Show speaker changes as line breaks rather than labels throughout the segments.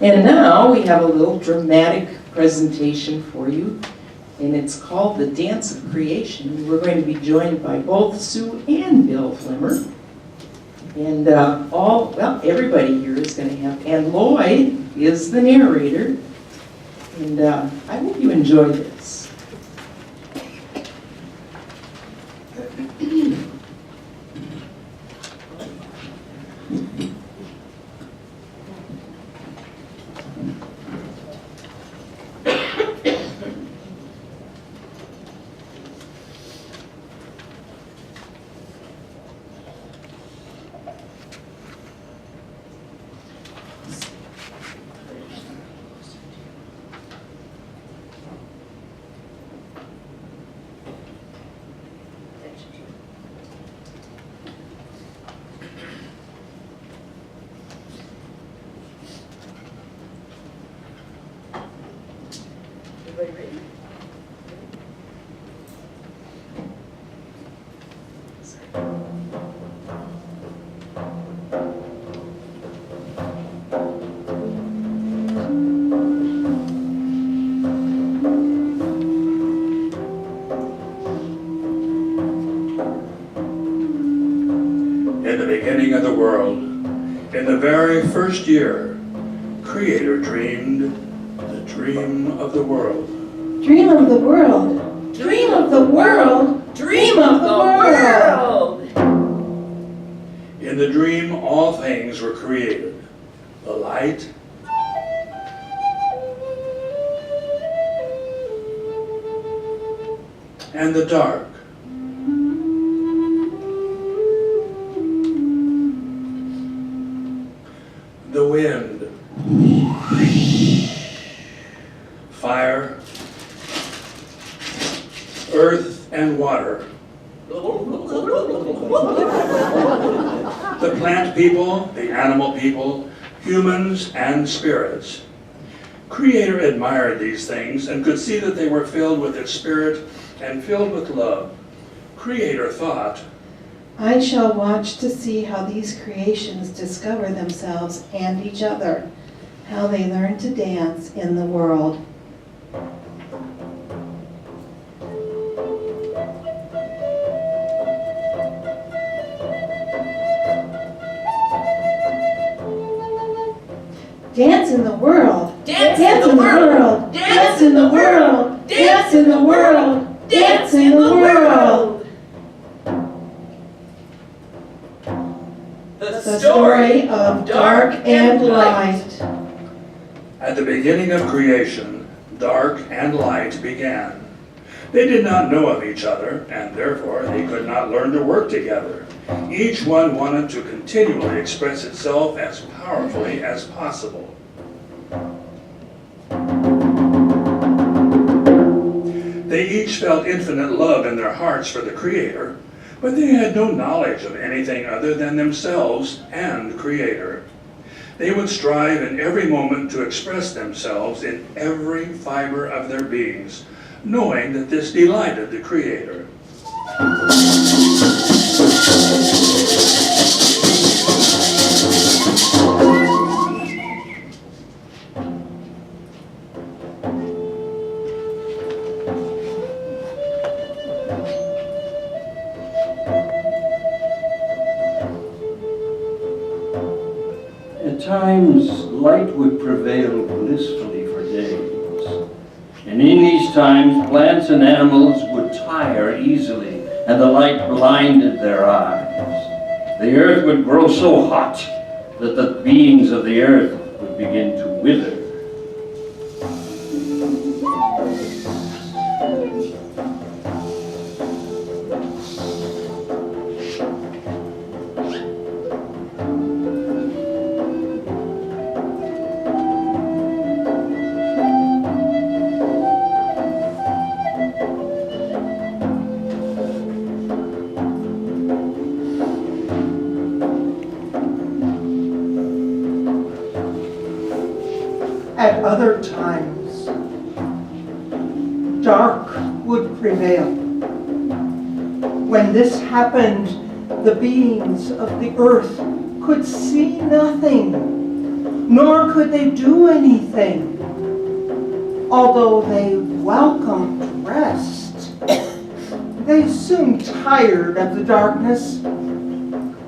And now we have a little dramatic presentation for you, and it's called The Dance of Creation. We're going to be joined by both Sue and Bill Flemr. And everybody here is going to have, and Lloyd is the narrator. And I hope you enjoy this. Everybody ready?
In the beginning of the world, in the very first year, Creator dreamed the dream of the world.
Dream of the world. Dream of the world. Dream of the world.
In the dream, all things were created. The light, and the dark. The wind, fire, earth and water. The plant people, the animal people, humans and spirits. Creator admired these things and could see that they were filled with its spirit and filled with love. Creator thought,
I shall watch to see how these creations discover themselves and each other, how they learn to dance in the world. Dance in the world.
Dance
in the world. Dance in the world. Dance in the world. Dance in the world. The story of dark and light.
at the beginning of creation, dark and light began. They did not know of each other, and therefore they could not learn to work together. Each one wanted to continually express itself as powerfully as possible. They each felt infinite love in their hearts for the Creator, but they had no knowledge of anything other than themselves and Creator. They would strive in every moment to express themselves in every fiber of their beings, knowing that this delighted the Creator.
At times, light would prevail blissfully for days. And in these times, plants and animals would tire easily, and the light blinded their eyes. The earth would grow so hot that the beings of the earth would begin to wither.
At other times, dark would prevail. When this happened, the beings of the earth could see nothing. nor could they do anything. Although they welcomed rest, they soon tired of the darkness.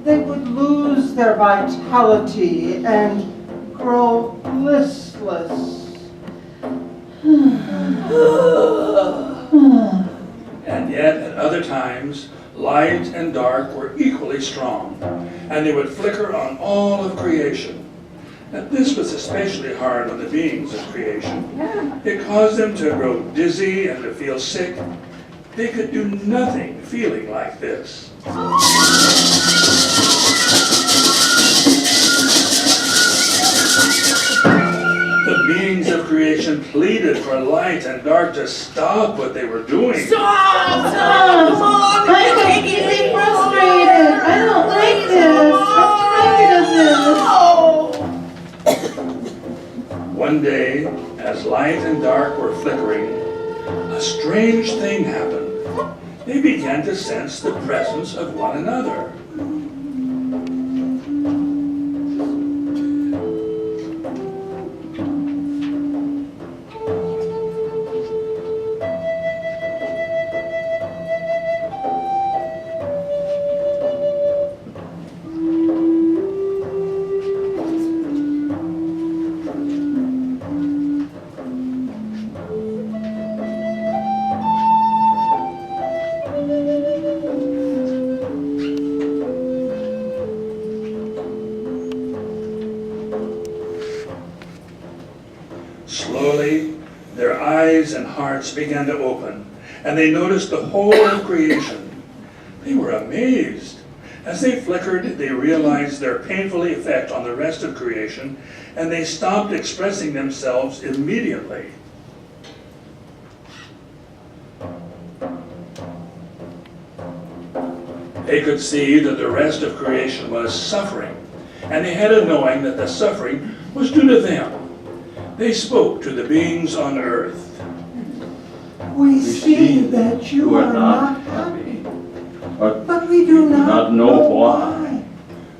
They would lose their vitality and grow listless.
And yet, at other times, light and dark were equally strong, and they would flicker on all of creation. And this was especially hard on the beings of creation. It caused them to grow dizzy and to feel sick. They could do nothing feeling like this. The beings of creation pleaded for light and dark to stop what they were doing.
Stop!
Come on, I'm getting frustrated. I don't like this. I'm tired of this.
One day, as light and dark were flickering, a strange thing happened. They began to sense the presence of one another. Slowly, their eyes and hearts began to open, and they noticed the whole of creation. They were amazed. As they flickered, they realized their painful effect on the rest of creation, and they stopped expressing themselves immediately. They could see that the rest of creation was suffering, and they had a knowing that the suffering was due to them. They spoke to the beings on earth.
We see that you are not happy, but we do not know why.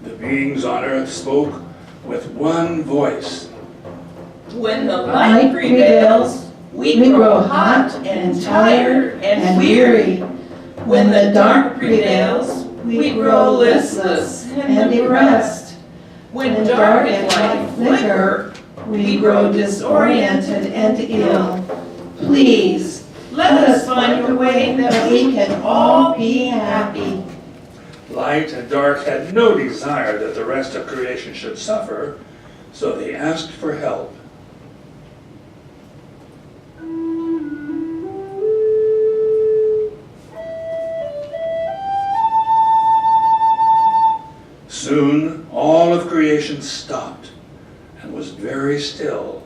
The beings on earth spoke with one voice.
When the light prevails, we grow hot and tired and weary. When the dark prevails, we grow listless and depressed. When dark and light flicker, we grow disoriented and ill. Please, let us find a way that we can all be happy.
Light and dark had no desire that the rest of creation should suffer, so they asked for help. Soon, all of creation stopped and was very still,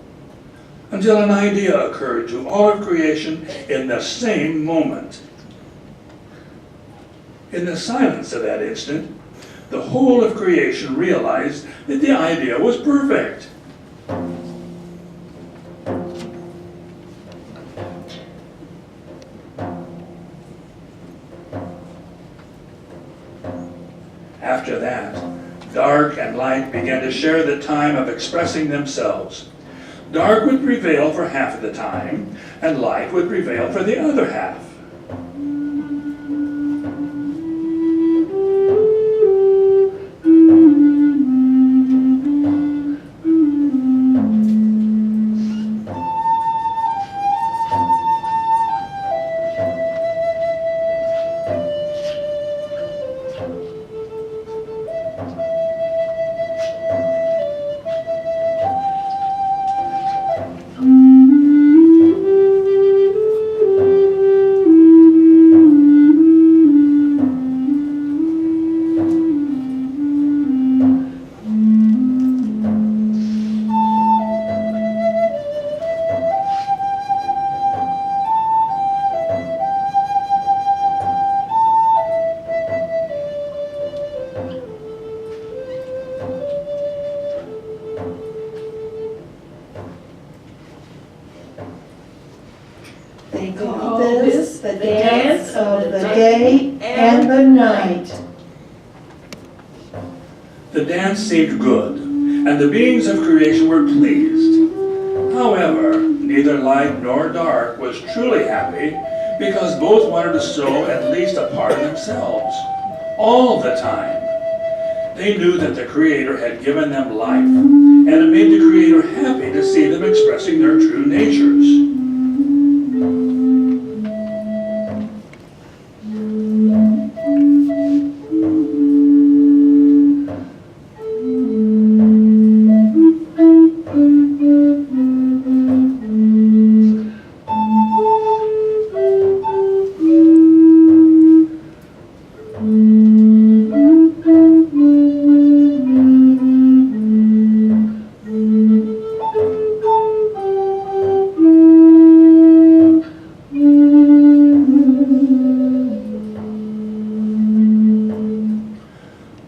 until an idea occurred to all of creation in the same moment. In the silence of that instant, the whole of creation realized that the idea was perfect. After that, dark and light began to share the time of expressing themselves. Dark would prevail for half of the time, and light would prevail for the other half.
They call this the dance of the day and the night.
The dance seemed good, and the beings of creation were pleased. However, neither light nor dark was truly happy because both wanted to show at least a part of themselves, all the time. They knew that the Creator had given them life, and it made the Creator happy to see them expressing their true natures.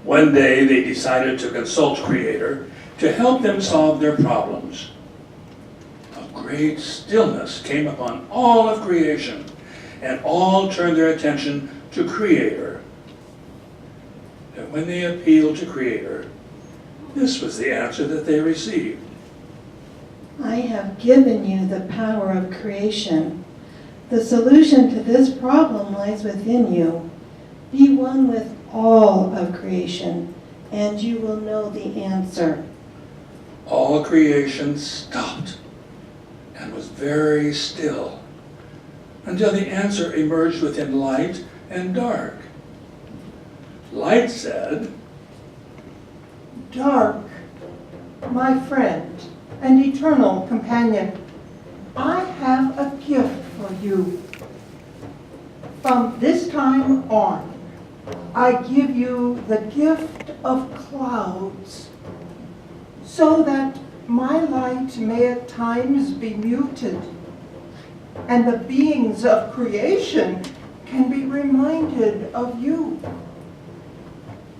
One day they decided to consult Creator to help them solve their problems. A great stillness came upon all of creation, and all turned their attention to Creator. And when they appealed to Creator, this was the answer that they received.
I have given you the power of creation. The solution to this problem lies within you. Be one with all of creation, and you will know the answer.
All creation stopped and was very still until the answer emerged within light and dark. Light said,
Dark, my friend and eternal companion, I have a gift for you. From this time on, I give you the gift of clouds, so that my light may at times be muted, and the beings of creation can be reminded of you.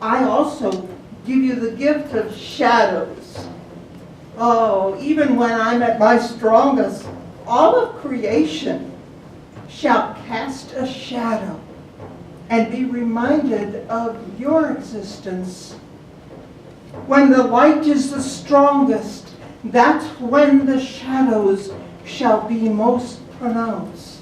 I also give you the gift of shadows. Oh, even when I'm at my strongest, all of creation shall cast a shadow and be reminded of your existence. When the light is the strongest, that's when the shadows shall be most pronounced.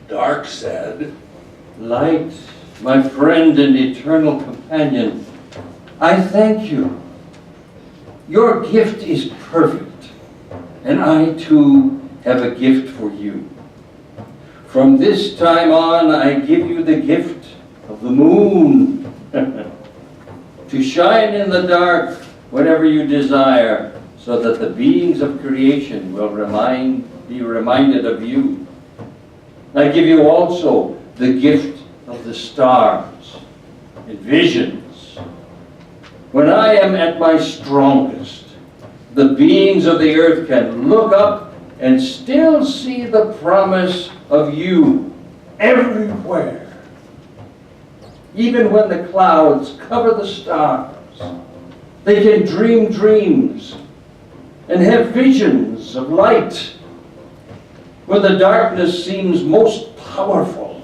Dark said,
Light, my friend and eternal companion, I thank you. Your gift is perfect, and I too have a gift for you. From this time on, I give you the gift of the moon to shine in the dark whenever you desire, so that the beings of creation will be reminded of you. I give you also the gift of the stars and visions. When I am at my strongest, the beings of the earth can look up and still see the promise of you everywhere. Even when the clouds cover the stars, they can dream dreams and have visions of light. When the darkness seems most powerful,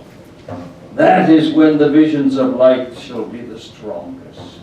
that is when the visions of light shall be the strongest.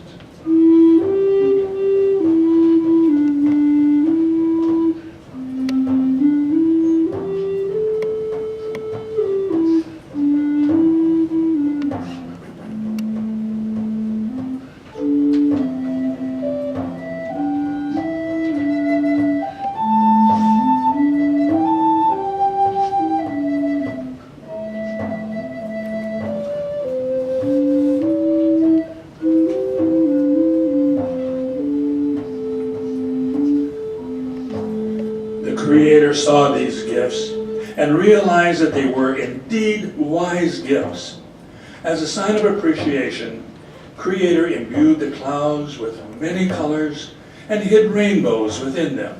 Creator saw these gifts and realized that they were indeed wise gifts. As a sign of appreciation, Creator imbued the clouds with many colors and hid rainbows within them.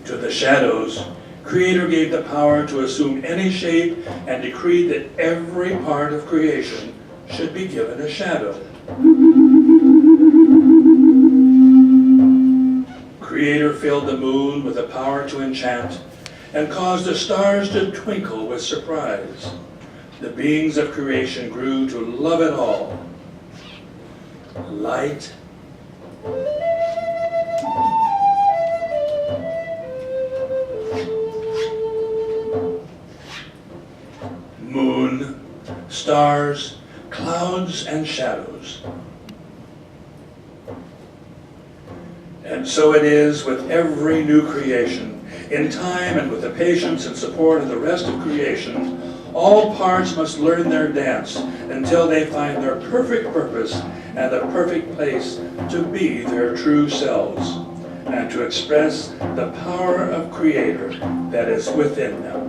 To the shadows, Creator gave the power to assume any shape and decreed that every part of creation should be given a shadow. Creator filled the moon with the power to enchant and caused the stars to twinkle with surprise. The beings of creation grew to love it all. Light, moon, stars, clouds, and shadows. And so it is with every new creation. In time and with the patience and support of the rest of creation, all parts must learn their dance until they find their perfect purpose and the perfect place to be their true selves and to express the power of Creator that is within them.